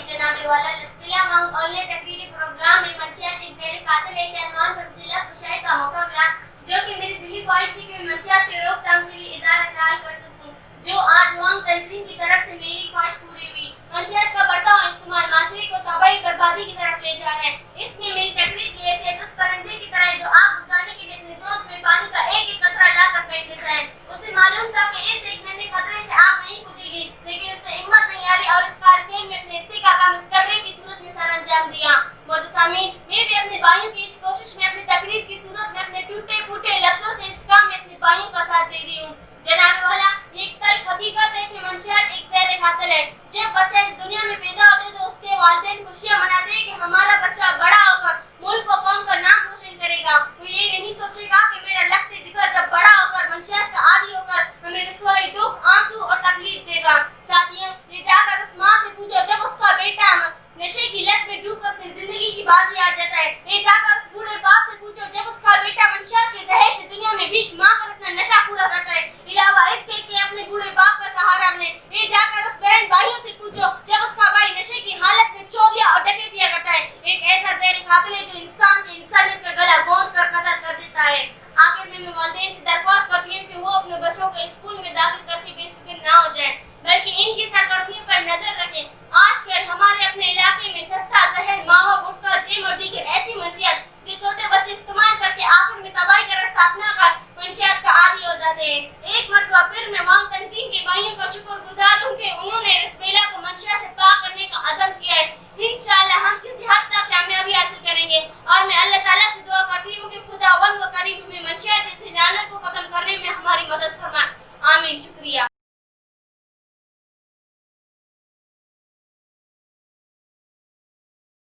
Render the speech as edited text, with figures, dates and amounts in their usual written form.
जनाब वाला लस्पिया मंग औले तकरीरी प्रोग्राम में मंशियात एक ज़ेर कातिल एक रहमान पर मुझे खुशाई का मौका मिला, जो कि मेरी दिली ख्वाहिश थी कि मैं मंशियात के रोकथाम के लिए इज़हार ख्याल कर सकूं, जो आज वांग तंजीम की तरफ से मेरी ख्वाहिश पूरी हुई। मंशियात का बढ़ता हुआ इस्तेमाल माशरे को तबाही बर्बादी की तरफ ले जा रहा है। इसमें मेरी तकरीर की हैसियत उस परिंदे की तरह है जो आग बुझाने के लिए अपने चोंच में पानी का एक एक कतरा लाकर फेंक देता है। उसे मालूम था कि इस एक नन्हे खतरे से आग नहीं बुझेगी, लेकिन उसे हिम्मत नहीं आ रही और इस कारखेल में अपने हिस्से का काम इस कतरे की सूरत में सर अंजाम दिया। मौजूद सामीन, मैं भी अपने भाइयों की इस कोशिश में अपनी तकरीर की सूरत में अपने टूटे फूटे लफ्जों से इस काम में अपने भाइयों का साथ दे रही हूँ। जनाब वाला, ये एक तल्ख हकीकत है कि मंशियात एक ज़हर कातिल है। जब बच्चा इस दुनिया में पैदा होता है तो उसके वालिदैन खुशियां मनाते हैं कि हमारा बच्चा बड़ा होकर मुल्क और कौम का नाम रोशन करेगा। वो ये नहीं सोचेगा कि मेरा लखते जिगर जब बड़ा होकर मंशियात का आदी होकर हमें रसवाई, दुख, आंसू और तकलीफ देगा। साथियों, ये जाकर उस माँ से पूछो जब उसका बेटा नशे की लत में डूब अपनी जिंदगी की बाजी हार जाता है। ये जाकर उस बूढ़े बाप से पूछो जब उसका बेटा मंशियात के जहर से दुनिया में भीख मांगकर अपना नशा पूरा करता है, इलावा इसके कि अपने बूढ़े बाप का सहारा बने। ये जाकर उस बहन भाइयों से पूछो जब उसका भाई नशे की हालत में चोरियां और डकैतियां करता है। एक ऐसा जहर कातिल है जो इंसान के इंसानियत का गला बांध कर कत्ल कर देता है। आखिर में मैं वालिदैन से दरख्वास्त करती हूँ कि वो अपने बच्चों को स्कूल में दाखिल करके बेफिक्र ना हो जाए, बल्कि इनकी सरगर्मियों पर नजर रखें। आजकल हमारे अपने इलाके में सस्ता जहर, मावा, गुटखा, जेम और दीगर ऐसी मंशियात जो छोटे बच्चे इस्तेमाल करके आखिर में तबाही का रास्ता अपनाकर मंशियात का आदी हो जाते हैं। एक मरतबा फिर मैं वांग तंजीम के भाइयों का शुक्रगुजार हूँ